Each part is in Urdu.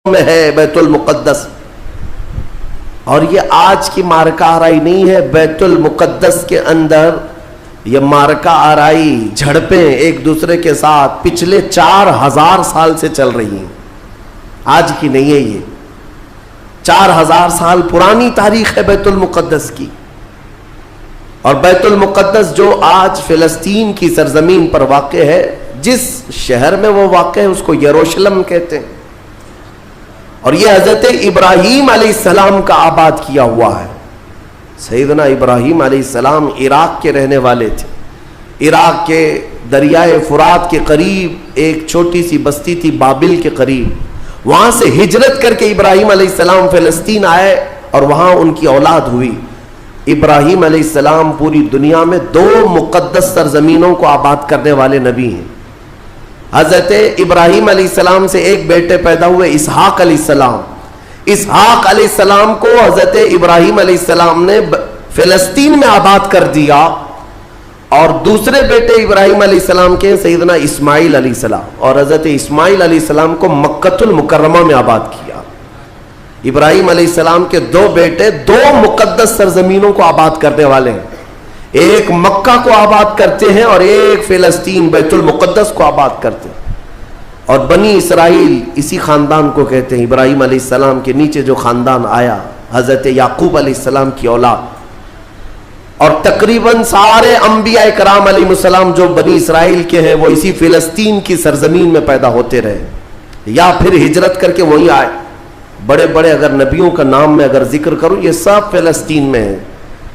میں ہے بیت المقدس، اور یہ آج کی مارکہ آرائی نہیں ہے. بیت المقدس کے اندر یہ مارکہ آرائی جھڑپیں ایک دوسرے کے ساتھ پچھلے 4000 سال سے چل رہی ہیں، آج کی نہیں ہے. یہ 4000 سال پرانی تاریخ ہے بیت المقدس کی. اور بیت المقدس جو آج فلسطین کی سرزمین پر واقع ہے، جس شہر میں وہ واقع ہے اس کو یروشلم کہتے ہیں. اور یہ حضرت ابراہیم علیہ السلام کا آباد کیا ہوا ہے. سیدنا ابراہیم علیہ السلام عراق کے رہنے والے تھے. عراق کے دریائے فرات کے قریب ایک چھوٹی سی بستی تھی بابل کے قریب. وہاں سے ہجرت کر کے ابراہیم علیہ السلام فلسطین آئے اور وہاں ان کی اولاد ہوئی. ابراہیم علیہ السلام پوری دنیا میں 2 مقدس سرزمینوں کو آباد کرنے والے نبی ہیں. حضرت ابراہیم علیہ السلام سے ایک بیٹے پیدا ہوئے اسحاق علیہ السلام. اسحاق علیہ السلام کو حضرت ابراہیم علیہ السلام نے فلسطین میں آباد کر دیا، اور دوسرے بیٹے ابراہیم علیہ السلام کے سیدنا اسماعیل علیہ السلام، اور حضرت اسماعیل علیہ السلام کو مکۃ المکرمہ میں آباد کیا. ابراہیم علیہ السلام کے 2 بیٹے 2 مقدس سرزمینوں کو آباد کرنے والے ہیں. ایک مکہ کو آباد کرتے ہیں اور ایک فلسطین بیت المقدس کو آباد کرتے ہیں. اور بنی اسرائیل اسی خاندان کو کہتے ہیں. ابراہیم علیہ السلام کے نیچے جو خاندان آیا حضرت یعقوب علیہ السلام کی اولاد، اور تقریباً سارے انبیاء کرام علیہ السلام جو بنی اسرائیل کے ہیں وہ اسی فلسطین کی سرزمین میں پیدا ہوتے رہے یا پھر ہجرت کر کے وہیں آئے. بڑے بڑے اگر نبیوں کا نام میں اگر ذکر کروں یہ سب فلسطین میں ہیں.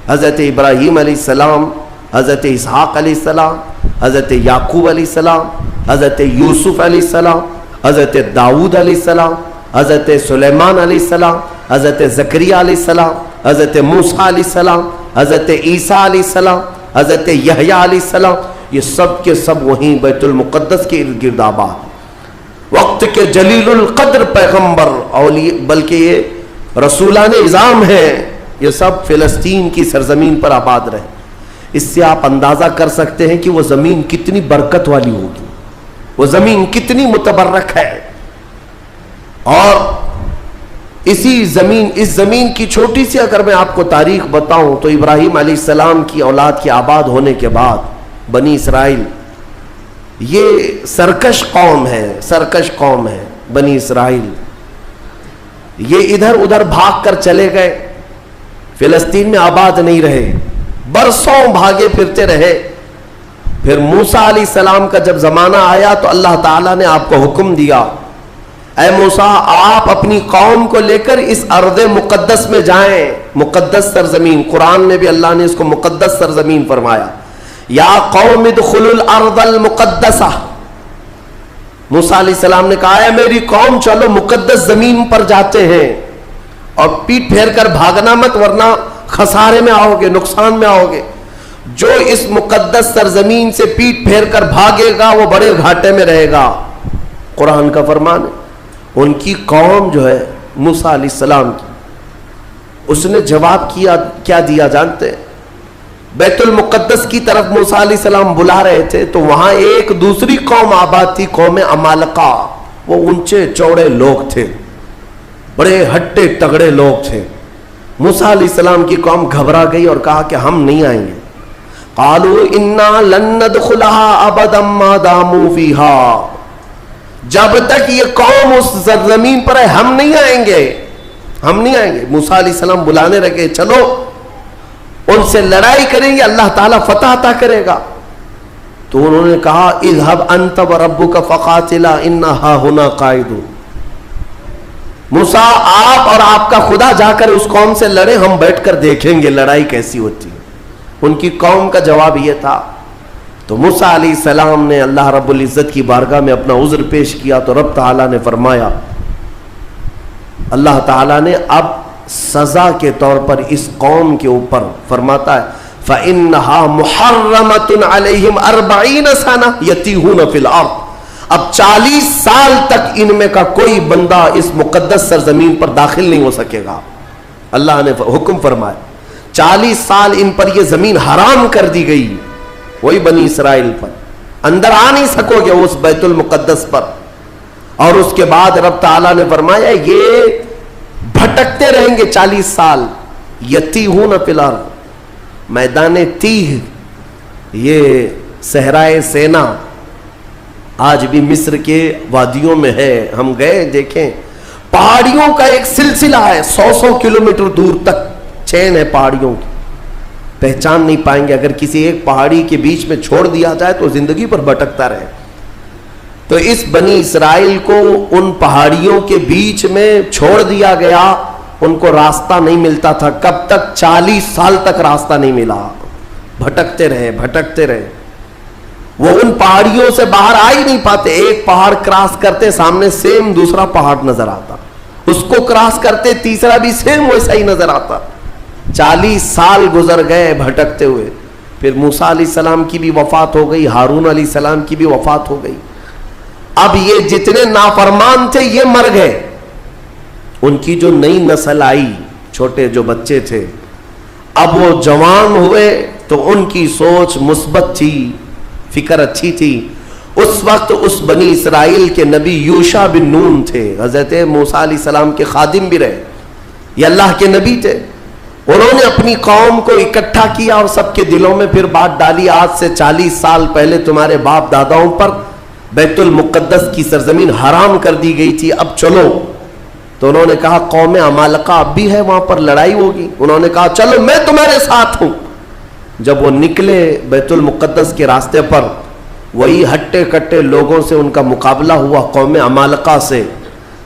حضرت ابراہیم علیہ السلام، حضرت اسحاق علیہ السلام، حضرت یعقوب علیہ السلام، حضرت یوسف علیہ السلام، حضرت داؤد علیہ السلام، حضرت سلیمان علیہ السلام، حضرت زکریا علیہ السلام، حضرت موسیٰ علیہ السلام، حضرت عیسیٰ علیہ السلام، حضرت یحییٰ علیہ السلام، یہ سب کے سب وہیں بیت المقدس کے ارد گرد آباد. وقت کے جلیل القدر پیغمبر بلکہ یہ رسولان اعظام ہیں، یہ سب فلسطین کی سرزمین پر آباد رہے. اس سے آپ اندازہ کر سکتے ہیں کہ وہ زمین کتنی برکت والی ہوگی، وہ زمین کتنی متبرک ہے. اور اس زمین کی چھوٹی سی اگر میں آپ کو تاریخ بتاؤں تو ابراہیم علیہ السلام کی اولاد کے آباد ہونے کے بعد بنی اسرائیل یہ سرکش قوم ہے بنی اسرائیل. یہ ادھر ادھر بھاگ کر چلے گئے، فلسطین میں آباد نہیں رہے، برسوں بھاگے پھرتے رہے. پھر موسیٰ علیہ السلام کا جب زمانہ آیا تو اللہ تعالیٰ نے آپ کو حکم دیا، اے موسیٰ آپ اپنی قوم کو لے کر اس ارض مقدس میں جائیں. مقدس سرزمین، قرآن میں بھی اللہ نے اس کو مقدس سرزمین فرمایا. یا قوم ادخلوا الارض المقدسہ. موسیٰ علیہ السلام نے کہا ہے میری قوم چلو مقدس زمین پر جاتے ہیں، اور پیٹ پھیر کر بھاگنا مت ورنہ خسارے میں آؤ گے، نقصان میں آؤ گے. جو اس مقدس سرزمین سے پیٹ پھیر کر بھاگے گا وہ بڑے گھاٹے میں رہے گا. قرآن کا فرمان ہے. ان کی قوم جو ہے موسیٰ علیہ السلام کی، اس نے جواب کیا دیا جانتے ہیں؟ بیت المقدس کی طرف موسیٰ علیہ السلام بلا رہے تھے تو وہاں ایک دوسری قوم آباد تھی، قوم عمالقہ. وہ اونچے چوڑے لوگ تھے، بڑے ہٹے تگڑے لوگ تھے. موسیٰ علیہ السلام کی قوم گھبرا گئی اور کہا کہ ہم نہیں آئیں گے. قالوا انا لن ندخلها ابدا ما داموا فيها. جب تک یہ قوم اس زمین پر ہے ہم نہیں آئیں گے. موسیٰ علیہ السلام بلانے لگے، چلو ان سے لڑائی کریں گے، اللہ تعالیٰ فتح عطا کرے گا. تو انہوں نے کہا اذهب انت وربك فقاتلا انا هاهنا قاعدون. موسیٰ آپ اور آپ کا خدا جا کر اس قوم سے لڑے، ہم بیٹھ کر دیکھیں گے لڑائی کیسی ہوتی ہے. ان کی قوم کا جواب یہ تھا. تو موسیٰ علیہ السلام نے اللہ رب العزت کی بارگاہ میں اپنا عذر پیش کیا تو رب تعالیٰ نے فرمایا، اللہ تعالیٰ نے اب سزا کے طور پر اس قوم کے اوپر فرماتا ہے فَإِنَّهَا مُحَرَّمَةٌ عَلَيْهِمْ 40 سَنَةً يَتِيهُونَ فِي الْأَرْضِ. اب 40 سال تک ان میں کا کوئی بندہ اس مقدس سرزمین پر داخل نہیں ہو سکے گا. اللہ نے حکم فرمایا 40 سال ان پر یہ زمین حرام کر دی گئی، وہی بنی اسرائیل پر. اندر آ نہیں سکو گے اس بیت المقدس پر. اور اس کے بعد رب تعالیٰ نے فرمایا یہ بھٹکتے رہیں گے 40 سال. یتیہون فی الارض، میدان تیہ، یہ صحرائے سینا آج بھی مصر کے وادیوں میں ہے. ہم گئے دیکھیں، پہاڑیوں کا ایک سلسلہ ہے، 100 کلومیٹر دور تک چین ہے پہاڑیوں کی، پہچان نہیں پائیں گے. اگر کسی ایک پہاڑی کے بیچ میں چھوڑ دیا جائے تو زندگی پر بھٹکتا رہے. تو اس بنی اسرائیل کو ان پہاڑیوں کے بیچ میں چھوڑ دیا گیا، ان کو راستہ نہیں ملتا تھا. کب تک؟ 40 سال تک راستہ نہیں ملا. بھٹکتے رہے بھٹکتے رہے. وہ ان پہاڑیوں سے باہر آ ہی نہیں پاتے. ایک پہاڑ کراس کرتے، سامنے سیم دوسرا پہاڑ نظر آتا، اس کو کراس کرتے تیسرا بھی سیم ویسا ہی نظر آتا. 40 سال گزر گئے بھٹکتے ہوئے. پھر موسیٰ علیہ السلام کی بھی وفات ہو گئی، ہارون علیہ السلام کی بھی وفات ہو گئی. اب یہ جتنے نافرمان تھے یہ مر گئے. ان کی جو نئی نسل آئی، چھوٹے جو بچے تھے، اب وہ جوان ہوئے تو ان کی سوچ مثبت تھی، فکر اچھی تھی. اس وقت اس بنی اسرائیل کے نبی یوشع بن نون تھے، حضرت موسیٰ علیہ السلام کے خادم بھی رہے، یہ اللہ کے نبی تھے. انہوں نے اپنی قوم کو اکٹھا کیا اور سب کے دلوں میں پھر بات ڈالی، آج سے 40 سال پہلے تمہارے باپ داداؤں پر بیت المقدس کی سرزمین حرام کر دی گئی تھی، اب چلو. تو انہوں نے کہا قوم عمالقہ اب بھی ہے، وہاں پر لڑائی ہوگی. انہوں نے کہا چلو میں تمہارے ساتھ ہوں. جب وہ نکلے بیت المقدس کے راستے پر، وہی ہٹے کٹے لوگوں سے ان کا مقابلہ ہوا، قوم عمالقہ سے.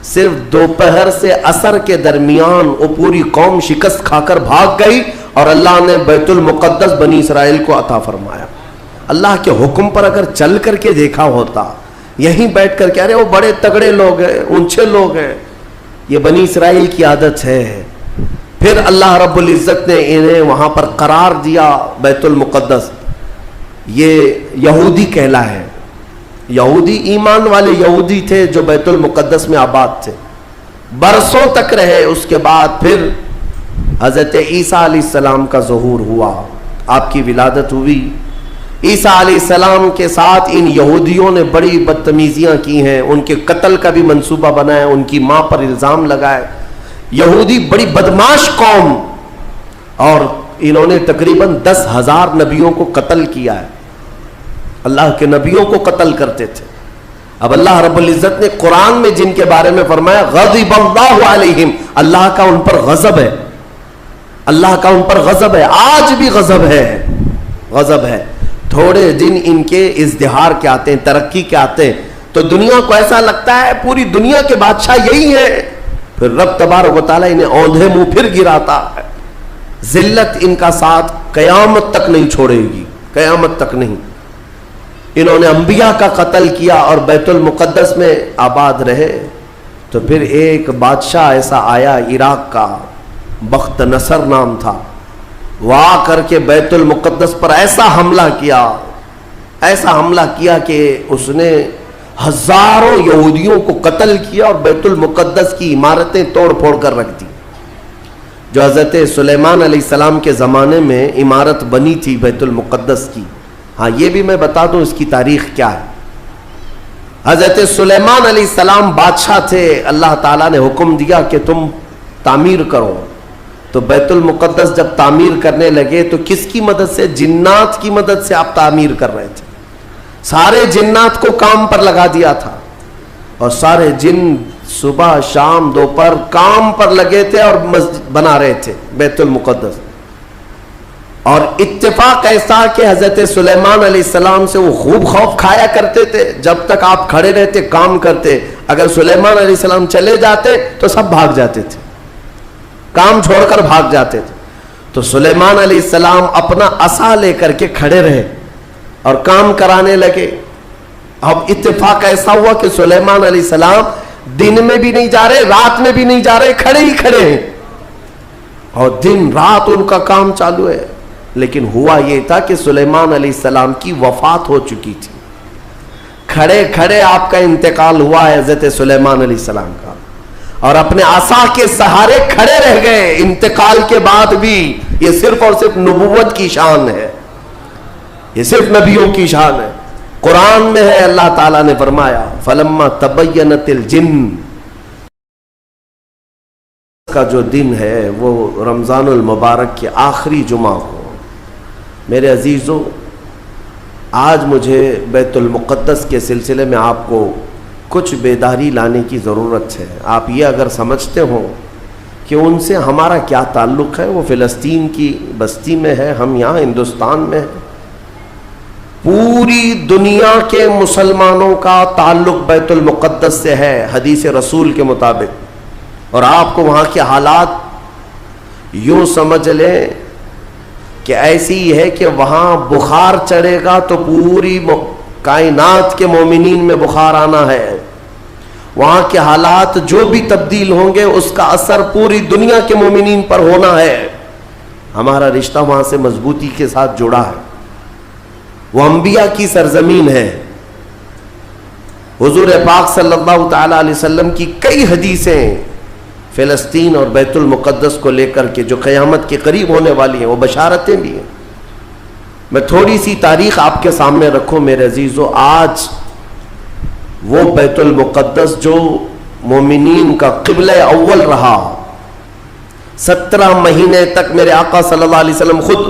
صرف دوپہر سے عصر کے درمیان وہ پوری قوم شکست کھا کر بھاگ گئی اور اللہ نے بیت المقدس بنی اسرائیل کو عطا فرمایا. اللہ کے حکم پر اگر چل کر کے دیکھا ہوتا، یہیں بیٹھ کر کے ارے وہ بڑے تگڑے لوگ ہیں، اونچے لوگ ہیں، یہ بنی اسرائیل کی عادت ہے. پھر اللہ رب العزت نے انہیں وہاں پر قرار دیا. بیت المقدس یہ یہودی کہلا ہے. یہودی ایمان والے یہودی تھے جو بیت المقدس میں آباد تھے، برسوں تک رہے. اس کے بعد پھر حضرت عیسیٰ علیہ السلام کا ظہور ہوا، آپ کی ولادت ہوئی. عیسیٰ علیہ السلام کے ساتھ ان یہودیوں نے بڑی بدتمیزیاں کی ہیں، ان کے قتل کا بھی منصوبہ بنایا، ان کی ماں پر الزام لگائے. یہودی بڑی بدماش قوم، اور انہوں نے تقریباً 10,000 نبیوں کو قتل کیا ہے. اللہ کے نبیوں کو قتل کرتے تھے. اب اللہ رب العزت نے قرآن میں جن کے بارے میں فرمایا غضب اللہ علیہم، اللہ کا ان پر غضب ہے، اللہ کا ان پر غضب ہے. آج بھی غضب ہے، غضب ہے. تھوڑے دن ان کے ازدہار کے آتے ہیں، ترقی کے آتے ہیں، تو دنیا کو ایسا لگتا ہے پوری دنیا کے بادشاہ یہی ہے. پھر رب تبارک و تعالیٰ انہیں اوندھے منہ پھر گراتا ہے. ذلت ان کا ساتھ قیامت تک نہیں چھوڑے گی، قیامت تک نہیں. انہوں نے انبیاء کا قتل کیا اور بیت المقدس میں آباد رہے. تو پھر ایک بادشاہ ایسا آیا عراق کا، بخت نصر نام تھا، وہ آ کر کے بیت المقدس پر ایسا حملہ کیا، ایسا حملہ کیا کہ اس نے ہزاروں یہودیوں کو قتل کیا اور بیت المقدس کی عمارتیں توڑ پھوڑ کر رکھ دی. جو حضرت سلیمان علیہ السلام کے زمانے میں عمارت بنی تھی بیت المقدس کی. ہاں یہ بھی میں بتا دوں اس کی تاریخ کیا ہے. حضرت سلیمان علیہ السلام بادشاہ تھے، اللہ تعالیٰ نے حکم دیا کہ تم تعمیر کرو. تو بیت المقدس جب تعمیر کرنے لگے تو کس کی مدد سے؟ جنات کی مدد سے آپ تعمیر کر رہے تھے. سارے جنات کو کام پر لگا دیا تھا اور سارے جن صبح شام دوپہر کام پر لگے تھے اور مسجد بنا رہے تھے بیت المقدس. اور اتفاق ایسا کہ حضرت سلیمان علیہ السلام سے وہ خوب خوف کھایا کرتے تھے. جب تک آپ کھڑے رہتے کام کرتے، اگر سلیمان علیہ السلام چلے جاتے تو سب بھاگ جاتے تھے، کام چھوڑ کر بھاگ جاتے تھے. تو سلیمان علیہ السلام اپنا عصا لے کر کے کھڑے رہے اور کام کرانے لگے. اب اتفاق ایسا ہوا کہ سلیمان علیہ السلام دن میں بھی نہیں جا رہے، رات میں بھی نہیں جا رہے، کھڑے ہی کھڑے ہیں اور دن رات ان کا کام چالو ہے. لیکن ہوا یہ تھا کہ سلیمان علیہ السلام کی وفات ہو چکی تھی. کھڑے کھڑے آپ کا انتقال ہوا ہے حضرت سلیمان علیہ السلام کا، اور اپنے عصا کے سہارے کھڑے رہ گئے انتقال کے بعد بھی. یہ صرف اور صرف نبوت کی شان ہے، یہ صرف نبیوں کی شان ہے. قرآن میں ہے، اللہ تعالیٰ نے فرمایا فلما تبینت الجن کا جو دن ہے وہ رمضان المبارک کے آخری جمعہ کو. میرے عزیزوں، آج مجھے بیت المقدس کے سلسلے میں آپ کو کچھ بیداری لانے کی ضرورت ہے. آپ یہ اگر سمجھتے ہو کہ ان سے ہمارا کیا تعلق ہے، وہ فلسطین کی بستی میں ہے، ہم یہاں ہندوستان میں ہیں. پوری دنیا کے مسلمانوں کا تعلق بیت المقدس سے ہے حدیث رسول کے مطابق. اور آپ کو وہاں کے حالات یوں سمجھ لیں کہ ایسی ہے کہ وہاں بخار چڑھے گا تو پوری کائنات کے مومنین میں بخار آنا ہے. وہاں کے حالات جو بھی تبدیل ہوں گے اس کا اثر پوری دنیا کے مومنین پر ہونا ہے. ہمارا رشتہ وہاں سے مضبوطی کے ساتھ جڑا ہے. وہ انبیاء کی سرزمین ہے. حضور پاک صلی اللہ تعالی علیہ وسلم کی کئی حدیثیں فلسطین اور بیت المقدس کو لے کر کے جو قیامت کے قریب ہونے والی ہیں وہ بشارتیں بھی ہیں. میں تھوڑی سی تاریخ آپ کے سامنے رکھوں میرے عزیزو. آج وہ بیت المقدس جو مومنین کا قبلہ اول رہا، 17 مہینے تک میرے آقا صلی اللہ علیہ وسلم خود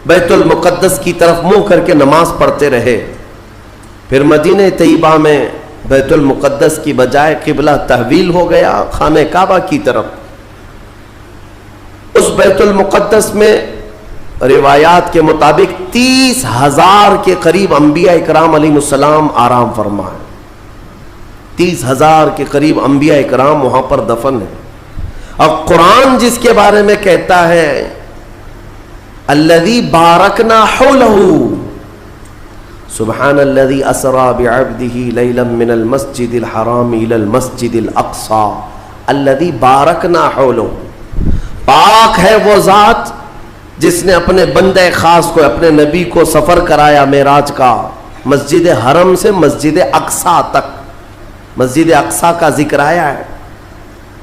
بیت المقدس کی طرف منہ کر کے نماز پڑھتے رہے. پھر مدینہ طیبہ میں بیت المقدس کی بجائے قبلہ تحویل ہو گیا خانہ کعبہ کی طرف. اس بیت المقدس میں روایات کے مطابق 30,000 کے قریب انبیاء اکرام علیہ السلام آرام فرما ہے. 30,000 کے قریب انبیاء اکرام وہاں پر دفن ہیں. اور قرآن جس کے بارے میں کہتا ہے الذی بارکنا حولہ، سبحان الذی اسری بعبدہ لیلا من المسجد الحرام الی المسجد الاقصی الذی بارکنا حولہ. پاک ہے وہ ذات جس نے اپنے بندے خاص کو، اپنے نبی کو سفر کرایا معراج کا، مسجد حرم سے مسجد اقصی تک. مسجد اقصی کا ذکر آیا ہے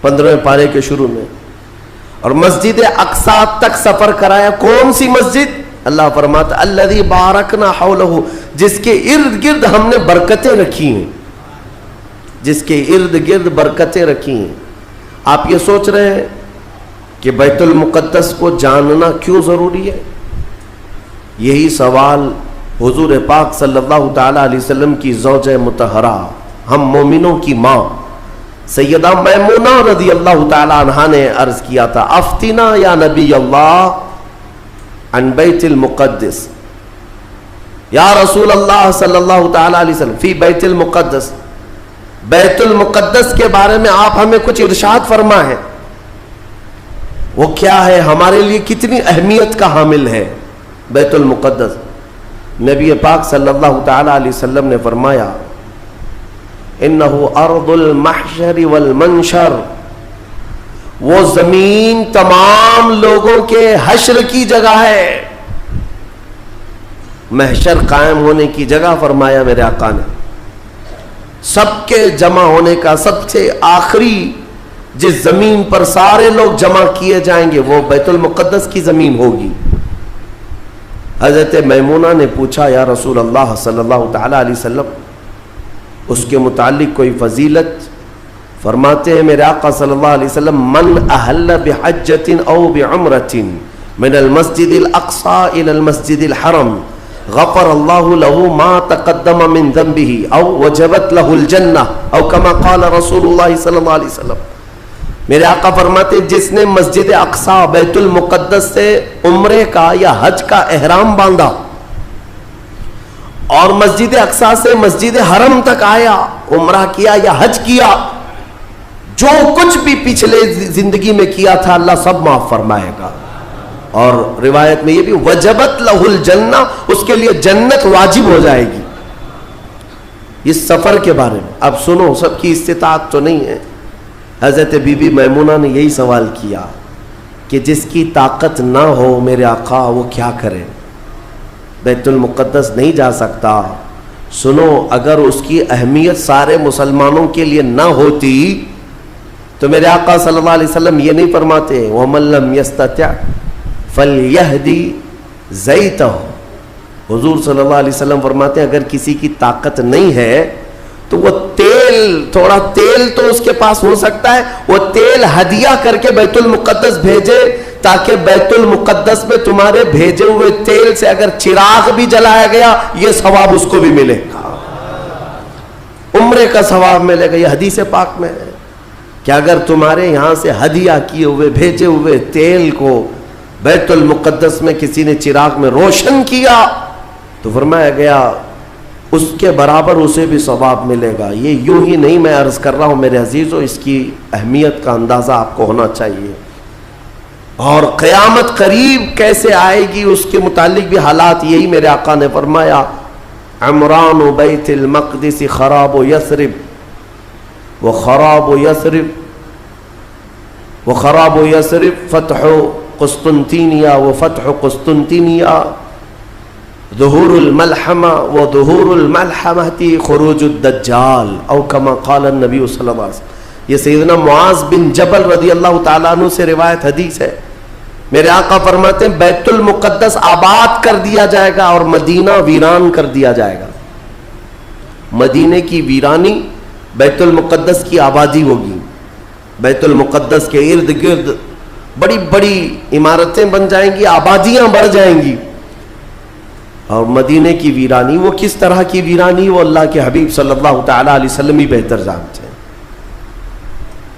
15ویں پارے کے شروع میں. اور مسجد اقصی تک سفر کرایا. کون سی مسجد؟ اللہ فرماتا الذی بارکنا حولہ، جس کے ارد گرد ہم نے برکتیں رکھی ہیں. جس کے ارد گرد برکتیں رکھی ہیں. آپ یہ سوچ رہے ہیں کہ بیت المقدس کو جاننا کیوں ضروری ہے؟ یہی سوال حضور پاک صلی اللہ تعالی علیہ وسلم کی زوجہ مطہرہ، ہم مومنوں کی ماں سیدہ میمونہ رضی اللہ تعالی عنہا نے عرض کیا تھا افتنا یا نبی اللہ عن بیت المقدس. یا رسول اللہ صلی اللہ تعالی علیہ وسلم فی بیت المقدس، بیت المقدس کے بارے میں آپ ہمیں کچھ ارشاد فرمائیں. وہ کیا ہے، ہمارے لیے کتنی اہمیت کا حامل ہے بیت المقدس؟ نبی پاک صلی اللہ تعالی علیہ وسلم نے فرمایا انہو ارض المحشر والمنشر، وہ زمین تمام لوگوں کے حشر کی جگہ ہے. محشر قائم ہونے کی جگہ فرمایا میرے آقا نے. سب کے جمع ہونے کا سب سے آخری جس زمین پر سارے لوگ جمع کیے جائیں گے وہ بیت المقدس کی زمین ہوگی. حضرت میمونہ نے پوچھا یا رسول اللہ صلی اللہ تعالی علیہ وسلم اس کے متعلق کوئی فضیلت؟ فرماتے ہیں میرے آقا صلی اللہ علیہ وسلم من احل بحجت او بعمرت من المسجد الاقصی الى المسجد الحرم غفر اللہ له ما تقدم من ذنبه او وجبت له الجنہ او کما قال رسول اللہ صلی اللہ علیہ وسلم. میرے آقا فرماتے ہیں جس نے مسجد اقصی بیت المقدس سے عمرے کا یا حج کا احرام باندھا اور مسجد اقصی سے مسجد حرم تک آیا، عمرہ کیا یا حج کیا، جو کچھ بھی پچھلے زندگی میں کیا تھا اللہ سب معاف فرمائے گا. اور روایت میں یہ بھی وجبت لہ الجنہ، اس کے لیے جنت واجب ہو جائے گی. اس سفر کے بارے میں اب سنو، سب کی استطاعت تو نہیں ہے. حضرت بی بی میمونہ نے یہی سوال کیا کہ جس کی طاقت نہ ہو میرے آقا وہ کیا کرے، بیت المقدس نہیں جا سکتا. سنو، اگر اس کی اہمیت سارے مسلمانوں کے لیے نہ ہوتی تو میرے آقا صلی اللہ علیہ وسلم یہ نہیں فرماتے وَمَن لَّمْ يَسْتَطِعْ فَلْيَهْدِ زَيْتَهُ، حضور صلی اللہ علیہ وسلم فرماتے ہیں اگر کسی کی طاقت نہیں ہے تو وہ تیل، تھوڑا تیل تو اس کے پاس ہو سکتا ہے، وہ تیل ہدیہ کر کے بیت المقدس بھیجے، تاکہ بیت المقدس میں تمہارے بھیجے ہوئے تیل سے اگر چراغ بھی جلایا گیا یہ ثواب اس کو بھی ملے گا، عمرے کا ثواب ملے گا۔ یہ حدیث پاک میں ہے کہ اگر تمہارے یہاں سے ہدیہ کیے ہوئے بھیجے ہوئے تیل کو بیت المقدس میں کسی نے چراغ میں روشن کیا تو فرمایا گیا اس کے برابر اسے بھی ثواب ملے گا۔ یہ یوں ہی نہیں میں عرض کر رہا ہوں میرے عزیزو، اس کی اہمیت کا اندازہ آپ کو ہونا چاہیے، اور قیامت قریب کیسے آئے گی اس کے متعلق بھی حالات یہی میرے آقا نے فرمایا، عمران بیت المقدس خراب یثرب وخراب یثرب وخراب یثرب فتح قسطنطینیہ وفتح قسطنطینیہ ظہور الملحمہ وظہور الملحمہ خروج الدجال او کما قال النبی صلی اللہ علیہ وسلم۔ یہ سیدنا معاذ بن جبل رضی اللہ تعالیٰ عنہ سے روایت حدیث ہے، میرے آقا فرماتے ہیں بیت المقدس آباد کر دیا جائے گا اور مدینہ ویران کر دیا جائے گا۔ مدینے کی ویرانی بیت المقدس کی آبادی ہوگی، بیت المقدس کے ارد گرد بڑی بڑی عمارتیں بن جائیں گی، آبادیاں بڑھ جائیں گی، اور مدینے کی ویرانی وہ کس طرح کی ویرانی وہ اللہ کے حبیب صلی اللہ تعالیٰ علیہ وسلم ہی بہتر جانتے ہیں۔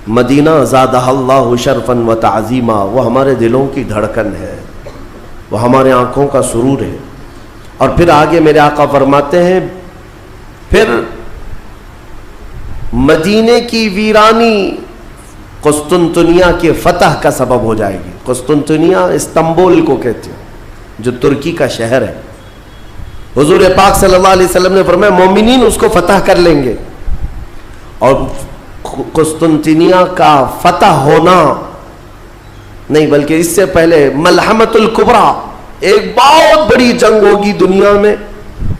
مدینہ زادہ اللہ شرفا و تعظیما، وہ ہمارے دلوں کی دھڑکن ہے، وہ ہمارے آنکھوں کا سرور ہے۔ اور پھر آگے میرے آقا فرماتے ہیں پھر مدینے کی ویرانی قسطنطنیہ کے فتح کا سبب ہو جائے گی۔ قسطنطنیہ استنبول کو کہتے ہیں جو ترکی کا شہر ہے۔ حضور پاک صلی اللہ علیہ وسلم نے فرمایا مومنین اس کو فتح کر لیں گے، اور قسطنطنیہ کا فتح ہونا نہیں بلکہ اس سے پہلے ملحمۃ الکبریٰ، ایک بہت بڑی جنگ ہوگی دنیا میں،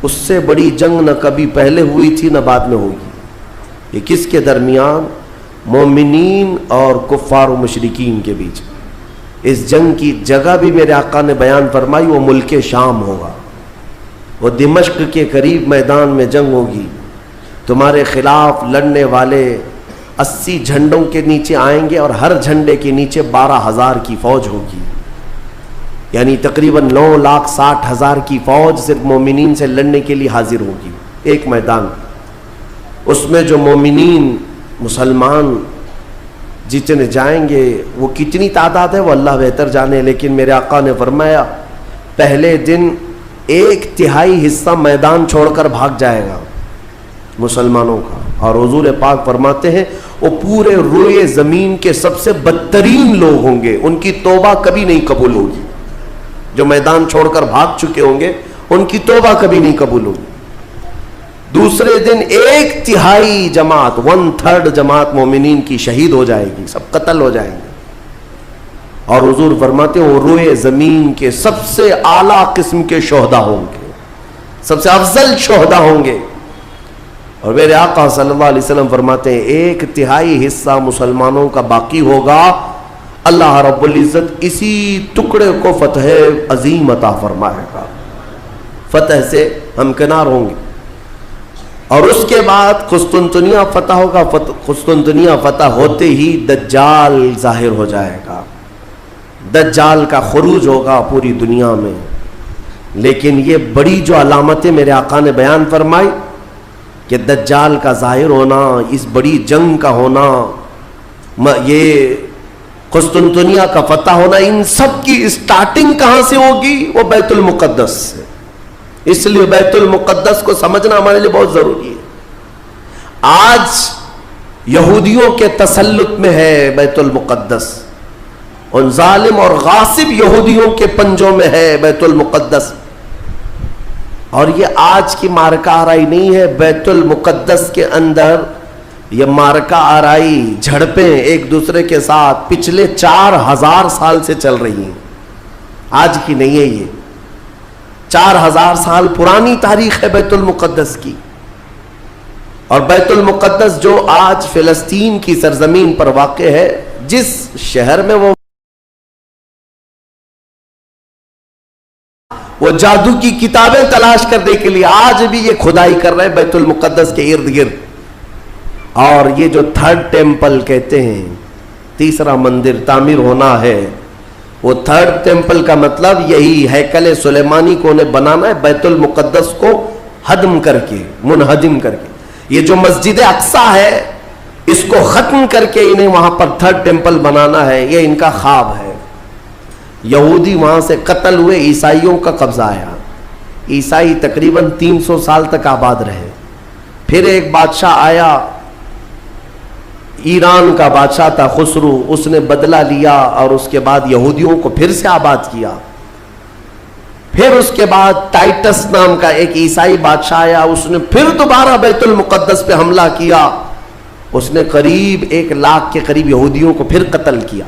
اس سے بڑی جنگ نہ کبھی پہلے ہوئی تھی نہ بعد میں ہوگی۔ یہ کس کے درمیان؟ مومنین اور کفار و مشرکین کے بیچ۔ اس جنگ کی جگہ بھی میرے آقا نے بیان فرمائی، وہ ملک شام ہوگا، وہ دمشق کے قریب میدان میں جنگ ہوگی۔ تمہارے خلاف لڑنے والے 80 جھنڈوں کے نیچے آئیں گے اور ہر جھنڈے کے نیچے 12,000 کی فوج ہوگی، یعنی تقریباً 9,60,000 کی فوج صرف مومنین سے لڑنے کے لیے حاضر ہوگی ایک میدان۔ اس میں جو مومنین مسلمان جتنے جائیں گے وہ کتنی تعداد ہے وہ اللہ بہتر جانے، لیکن میرے آقا نے فرمایا پہلے دن 1/3 حصہ میدان چھوڑ کر بھاگ جائے گا مسلمانوں کا، اور حضور پاک فرماتے ہیں وہ پورے روئے زمین کے سب سے بدترین لوگ ہوں گے، ان کی توبہ کبھی نہیں قبول ہوگی۔ جو میدان چھوڑ کر بھاگ چکے ہوں گے ان کی توبہ کبھی نہیں قبول ہوگی۔ دوسرے دن 1/3 جماعت 1/3 جماعت مومنین کی شہید ہو جائے گی، سب قتل ہو جائیں گے، اور حضور فرماتے ہیں وہ روئے زمین کے سب سے اعلیٰ قسم کے شہداء ہوں گے، سب سے افضل شہداء ہوں گے۔ اور میرے آقا صلی اللہ علیہ وسلم فرماتے ہیں 1/3 حصہ مسلمانوں کا باقی ہوگا، اللہ رب العزت اسی ٹکڑے کو فتح عظیم عطا فرمائے گا، فتح سے ہمکنار ہوں گے۔ اور اس کے بعد قسطنطنیہ فتح ہوگا، قسطنطنیہ فتح ہوتے ہی دجال ظاہر ہو جائے گا، دجال کا خروج ہوگا پوری دنیا میں۔ لیکن یہ بڑی جو علامتیں میرے آقا نے بیان فرمائی کہ دجال کا ظاہر ہونا، اس بڑی جنگ کا ہونا، یہ قسطنطنیہ کا فتح ہونا، ان سب کی اسٹارٹنگ کہاں سے ہوگی؟ وہ بیت المقدس سے۔ اس لیے بیت المقدس کو سمجھنا ہمارے لیے بہت ضروری ہے۔ آج یہودیوں کے تسلط میں ہے بیت المقدس، ان ظالم اور غاصب یہودیوں کے پنجوں میں ہے بیت المقدس، اور یہ آج کی مارکہ آرائی نہیں ہے۔ بیت المقدس کے اندر یہ مارکہ آرائی، جھڑپیں ایک دوسرے کے ساتھ پچھلے 4000 سال سے چل رہی ہیں، آج کی نہیں ہے، یہ 4000 سال پرانی تاریخ ہے بیت المقدس کی۔ اور بیت المقدس جو آج فلسطین کی سرزمین پر واقع ہے، جس شہر میں وہ وہ جادو کی کتابیں تلاش کرنے کے لیے آج بھی یہ کھدائی کر رہے ہیں بیت المقدس کے ارد گرد. اور یہ جو تھرڈ ٹیمپل کہتے ہیں, تیسرا مندر تعمیر ہونا ہے, وہ تھرڈ ٹیمپل کا مطلب یہی ہیکل سلیمانی کو انہیں بنانا ہے, بیت المقدس کو ہدم کر کے, منہدم کر کے. یہ جو مسجد اقصی ہے اس کو ختم کر کے انہیں وہاں پر تھرڈ ٹیمپل بنانا ہے, یہ ان کا خواب ہے. یہودی وہاں سے قتل ہوئے, عیسائیوں کا قبضہ آیا. عیسائی تقریباً 300 سال تک آباد رہے. پھر ایک بادشاہ آیا, ایران کا بادشاہ تھا خسرو, اس نے بدلہ لیا اور اس کے بعد یہودیوں کو پھر سے آباد کیا. پھر اس کے بعد ٹائٹس نام کا ایک عیسائی بادشاہ آیا, اس نے پھر دوبارہ بیت المقدس پہ حملہ کیا. اس نے قریب 1 لاکھ کے قریب یہودیوں کو پھر قتل کیا.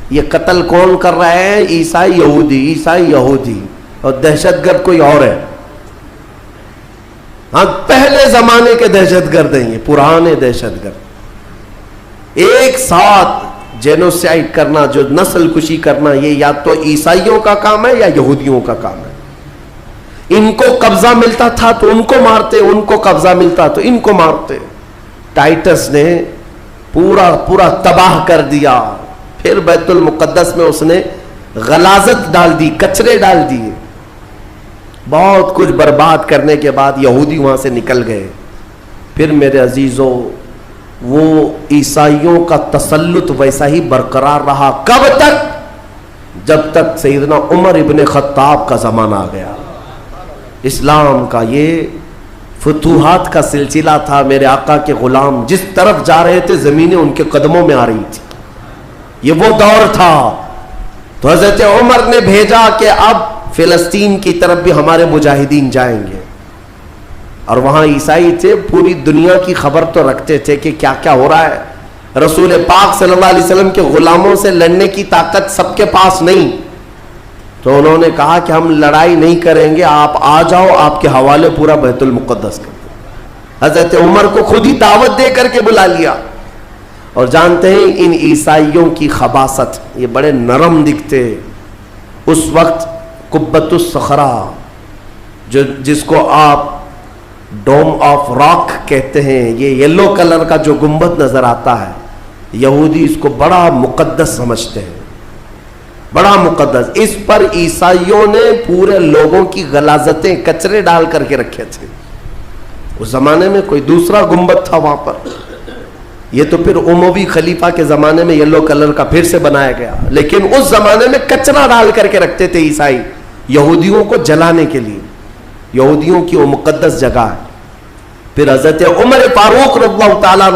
یہ قتل کون کر رہا ہے؟ عیسائی یہودی, عیسائی یہودی, اور دہشت گرد کوئی اور ہے. ہاں پہلے زمانے کے دہشت گرد ہیں یہ, پرانے دہشت گرد. ایک ساتھ جینوسائڈ کرنا, جو نسل کشی کرنا, یہ یا تو عیسائیوں کا کام ہے یا یہودیوں کا کام ہے. ان کو قبضہ ملتا تھا تو ان کو مارتے, ان کو قبضہ ملتا تو ان کو مارتے. ٹائٹس نے پورا تباہ کر دیا. پھر بیت المقدس میں اس نے غلاظت ڈال دی, کچرے ڈال دیے. بہت کچھ برباد کرنے کے بعد یہودی وہاں سے نکل گئے. پھر میرے عزیزوں, وہ عیسائیوں کا تسلط ویسا ہی برقرار رہا. کب تک؟ جب تک سیدنا عمر ابن خطاب کا زمانہ آ گیا. اسلام کا یہ فتوحات کا سلسلہ تھا. میرے آقا کے غلام جس طرف جا رہے تھے زمینیں ان کے قدموں میں آ رہی تھی. یہ وہ دور تھا. تو حضرت عمر نے بھیجا کہ اب فلسطین کی طرف بھی ہمارے مجاہدین جائیں گے. اور وہاں عیسائی تھے, پوری دنیا کی خبر تو رکھتے تھے کہ کیا کیا ہو رہا ہے. رسول پاک صلی اللہ علیہ وسلم کے غلاموں سے لڑنے کی طاقت سب کے پاس نہیں. تو انہوں نے کہا کہ ہم لڑائی نہیں کریں گے, آپ آ جاؤ, آپ کے حوالے پورا بیت المقدس کر دیں. حضرت عمر کو خود ہی دعوت دے کر کے بلا لیا. اور جانتے ہیں ان عیسائیوں کی خباثت, یہ بڑے نرم دکھتے. اس وقت قبۃ الصخرہ, جس کو آپ ڈوم آف راک کہتے ہیں, یہ یلو کلر کا جو گنبد نظر آتا ہے, یہودی اس کو بڑا مقدس سمجھتے ہیں, بڑا مقدس. اس پر عیسائیوں نے پورے لوگوں کی غلاظتیں, کچرے ڈال کر کے رکھے تھے. اس زمانے میں کوئی دوسرا گنبد تھا وہاں پر. یہ تو پھر اموی خلیفہ کے زمانے میں یلو کلر کا پھر سے بنایا گیا, لیکن اس زمانے میں کچرا ڈال کر کے رکھتے تھے عیسائی, یہودیوں کو جلانے کے لیے. یہودیوں کی وہ مقدس جگہ ہے. پھر حضرت عمر فاروق رضی اللہ تعالیٰ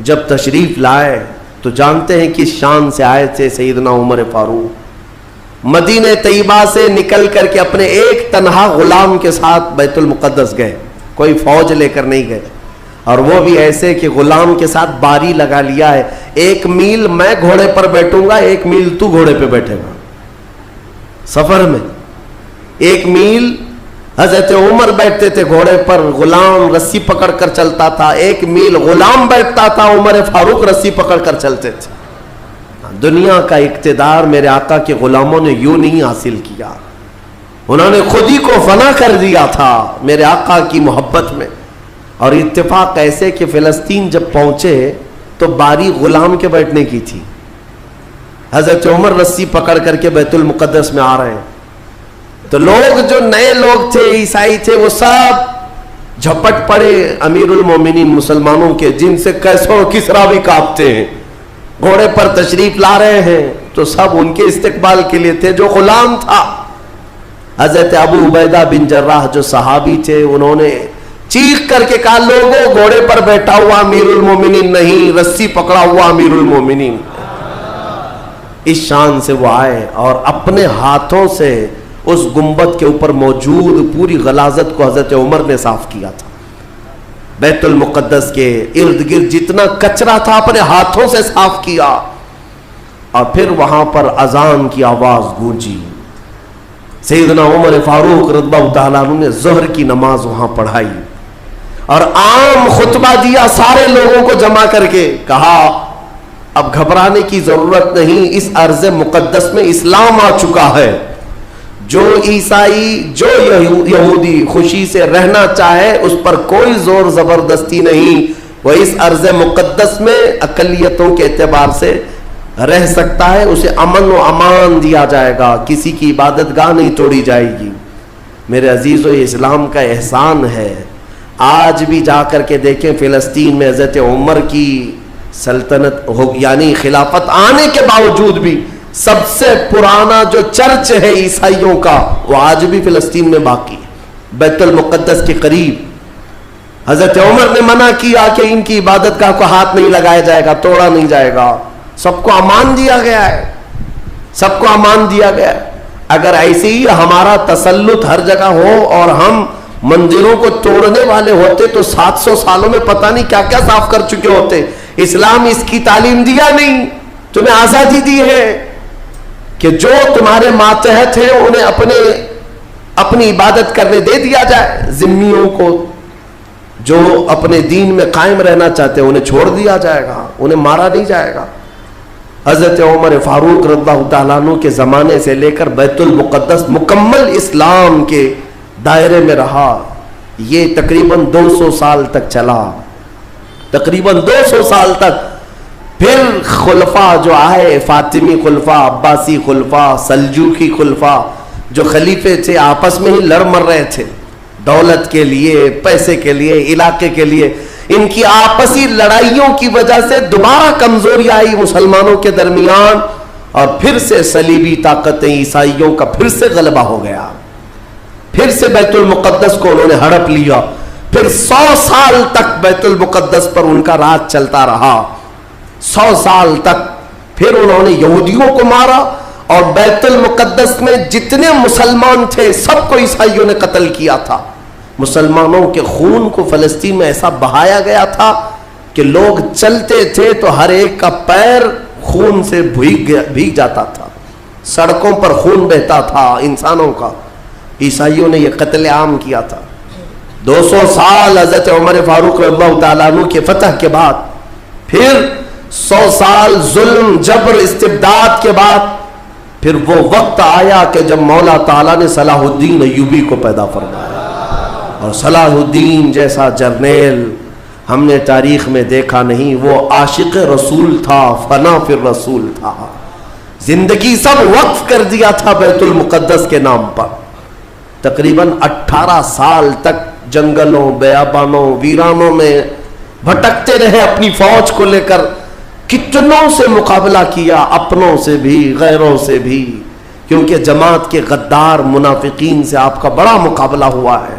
جب تشریف لائے تو جانتے ہیں کس شان سے آئے تھے. سیدنا عمر فاروق مدینہ طیبہ سے نکل کر کے اپنے ایک تنہا غلام کے ساتھ بیت المقدس گئے, کوئی فوج لے کر نہیں گئے. اور وہ بھی ایسے کہ غلام کے ساتھ باری لگا لیا ہے, 1 میل میں گھوڑے پر بیٹھوں گا, 1 میل تو گھوڑے پہ بیٹھے گا. سفر میں 1 میل حضرت عمر بیٹھتے تھے گھوڑے پر, غلام رسی پکڑ کر چلتا تھا. 1 میل غلام بیٹھتا تھا, عمر فاروق رسی پکڑ کر چلتے تھے. دنیا کا اقتدار میرے آقا کے غلاموں نے یوں نہیں حاصل کیا, انہوں نے خود ہی کو فنا کر دیا تھا میرے آقا کی محبت میں. اور اتفاق ایسے کہ فلسطین جب پہنچے تو باری غلام کے بیٹھنے کی تھی. حضرت عمر رسی پکڑ کر کے بیت المقدس میں آ رہے ہیں, تو لوگ جو نئے لوگ تھے, عیسائی تھے, وہ سب جھپٹ پڑے امیر المومنین مسلمانوں کے, جن سے کیسر و کسرا بھی کانپتے ہیں. گھوڑے پر تشریف لا رہے ہیں تو سب ان کے استقبال کے لیے تھے. جو غلام تھا حضرت ابو عبیدہ بن جراح جو صحابی تھے, انہوں نے چیخ کر کے کہا, لوگوں گھوڑے پر بیٹھا ہوا امیر المومنین نہیں, رسی پکڑا ہوا امیر المومنین. اس شان سے وہ آئے اور اپنے ہاتھوں سے اس گنبد کے اوپر موجود پوری غلاظت کو حضرت عمر نے صاف کیا تھا. بیت المقدس کے ارد گرد جتنا کچرا تھا اپنے ہاتھوں سے صاف کیا. اور پھر وہاں پر اذان کی آواز گونجی. سیدنا عمر فاروق رضی اللہ تعالیٰ عنہ نے ظہر کی نماز وہاں پڑھائی اور عام خطبہ دیا, سارے لوگوں کو جمع کر کے کہا, اب گھبرانے کی ضرورت نہیں, اس ارض مقدس میں اسلام آ چکا ہے. جو عیسائی جو یہودی خوشی سے رہنا چاہے اس پر کوئی زور زبردستی نہیں، وہ اس ارض مقدس میں اقلیتوں کے اعتبار سے رہ سکتا ہے، اسے امن و امان دیا جائے گا، کسی کی عبادت گاہ نہیں توڑی جائے گی۔ میرے عزیزو، یہ اسلام کا احسان ہے۔ آج بھی جا کر کے دیکھیں فلسطین میں حضرت عمر کی سلطنت یعنی خلافت آنے کے باوجود بھی سب سے پرانا جو چرچ ہے عیسائیوں کا وہ آج بھی فلسطین میں باقی ہے، بیت المقدس کے قریب۔ حضرت عمر نے منع کیا کہ ان کی عبادت گاہ کو ہاتھ نہیں لگایا جائے گا، توڑا نہیں جائے گا، سب کو امان دیا گیا ہے، سب کو امان دیا گیا ہے۔ اگر ایسے ہی ہمارا تسلط ہر جگہ ہو اور ہم مندروں کو توڑنے والے ہوتے تو 700 سالوں میں پتہ نہیں کیا کیا صاف کر چکے ہوتے۔ اسلام اس کی تعلیم دیا نہیں، تمہیں آزادی دی ہے کہ جو تمہارے ماتحت ہیں انہیں اپنی عبادت کرنے دے دیا جائے، ذمیوں کو جو اپنے دین میں قائم رہنا چاہتے ہیں انہیں چھوڑ دیا جائے گا، انہیں مارا نہیں جائے گا۔ حضرت عمر فاروق رضی اللہ تعالیٰ عنہ کے زمانے سے لے کر بیت المقدس مکمل اسلام کے دائرے میں رہا، یہ تقریباً 200 سال تک چلا، تقریباً 200 سال تک۔ پھر خلفاء جو آئے، فاطمی خلفاء، عباسی خلفاء، سلجوقی خلفاء، جو خلیفے تھے آپس میں ہی لڑ مر رہے تھے دولت کے لیے، پیسے کے لیے، علاقے کے لیے، ان کی آپسی لڑائیوں کی وجہ سے دوبارہ کمزوری آئی مسلمانوں کے درمیان، اور پھر سے صلیبی طاقتیں عیسائیوں کا پھر سے غلبہ ہو گیا، پھر سے بیت المقدس کو انہوں نے ہڑپ لیا۔ پھر 100 سال تک بیت المقدس پر ان کا راج چلتا رہا، 100 سال تک۔ پھر انہوں نے یہودیوں کو مارا اور بیت المقدس میں جتنے مسلمان تھے سب کو عیسائیوں نے قتل کیا تھا۔ مسلمانوں کے خون کو فلسطین میں ایسا بہایا گیا تھا کہ لوگ چلتے تھے تو ہر ایک کا پیر خون سے بھیگ جاتا تھا، سڑکوں پر خون بہتا تھا انسانوں کا۔ عیسائیوں نے یہ قتل عام کیا تھا۔ 200 سال حضرت عمر فاروق رضی اللہ تعالیٰ عنہ کے فتح کے بعد، پھر 100 سال ظلم، جبر، استبداد کے بعد، پھر وہ وقت آیا کہ جب مولا تعالیٰ نے صلاح الدین ایوبی کو پیدا فرمایا، اور صلاح الدین جیسا جرنیل ہم نے تاریخ میں دیکھا نہیں۔ وہ عاشق رسول تھا، فنا فی الرسول تھا، زندگی سب وقف کر دیا تھا بیت المقدس کے نام پر۔ تقریباً 18 سال تک جنگلوں، بیابانوں، ویرانوں میں بھٹکتے رہے اپنی فوج کو لے کر، کتنوں سے مقابلہ کیا، اپنوں سے بھی غیروں سے بھی، کیونکہ جماعت کے غدار منافقین سے آپ کا بڑا مقابلہ ہوا ہے۔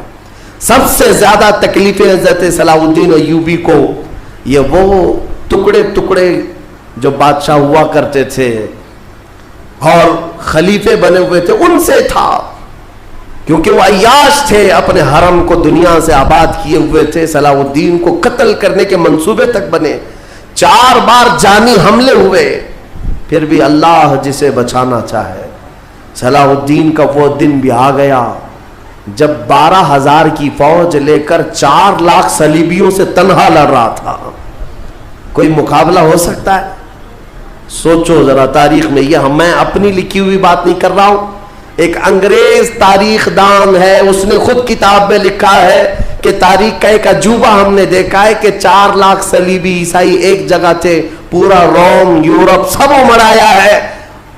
سب سے زیادہ تکلیفیں حضرت صلاح الدین ایوبی کو یہ وہ ٹکڑے ٹکڑے جو بادشاہ ہوا کرتے تھے اور خلیفے بنے ہوئے تھے ان سے تھا، کیونکہ وہ عیاش تھے، اپنے حرم کو دنیا سے آباد کیے ہوئے تھے، صلاح الدین کو قتل کرنے کے منصوبے تک بنے، 4 بار جانی حملے ہوئے، پھر بھی اللہ جسے بچانا چاہے۔ صلاح الدین کا وہ دن بھی آ گیا جب 12,000 کی فوج لے کر 4 لاکھ صلیبیوں سے تنہا لڑ رہا تھا۔ کوئی مقابلہ ہو سکتا ہے؟ سوچو ذرا تاریخ میں، یہ میں اپنی لکھی ہوئی بات نہیں کر رہا ہوں، ایک انگریز تاریخ دان ہے، اس نے خود کتاب میں لکھا ہے کہ تاریخ کا ایک عجوبہ ہم نے دیکھا ہے کہ 4 لاکھ صلیبی عیسائی ایک جگہ تھے، پورا روم، یورپ سب مرایا ہے،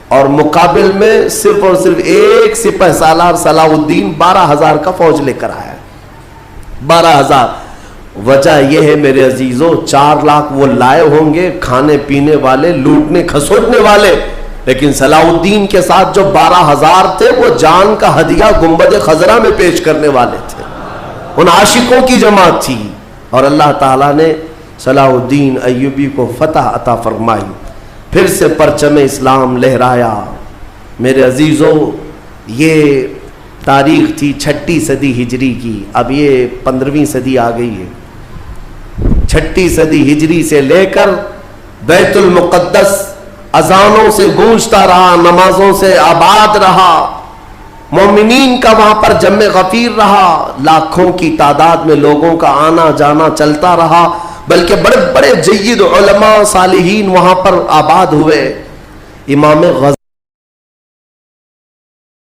اور مقابل میں صرف اور صرف ایک سپہ سالار صلاح الدین 12,000 کا فوج لے کر آیا، 12,000۔ وجہ یہ ہے میرے عزیزوں، 4 لاکھ وہ لائے ہوں گے کھانے پینے والے، لوٹنے کھسوٹنے والے، لیکن صلاح الدین کے ساتھ جو 12,000 تھے وہ جان کا ہدیہ گنبد خضرا میں پیش کرنے والے تھے، ان عاشقوں کی جماعت تھی، اور اللہ تعالیٰ نے صلاح الدین ایوبی کو فتح عطا فرمائی، پھر سے پرچم اسلام لہرایا۔ میرے عزیزوں، یہ تاریخ تھی 6 صدی ہجری کی، اب یہ 15ویں صدی آ گئی ہے۔ 6 صدی ہجری سے لے کر بیت المقدس اذانوں سے گونجتا رہا، نمازوں سے آباد رہا، مومنین کا وہاں پر جمع غفیر رہا، لاکھوں کی تعداد میں لوگوں کا آنا جانا چلتا رہا، بلکہ بڑے بڑے جید علماء صالحین وہاں پر آباد ہوئے۔ امام غزالی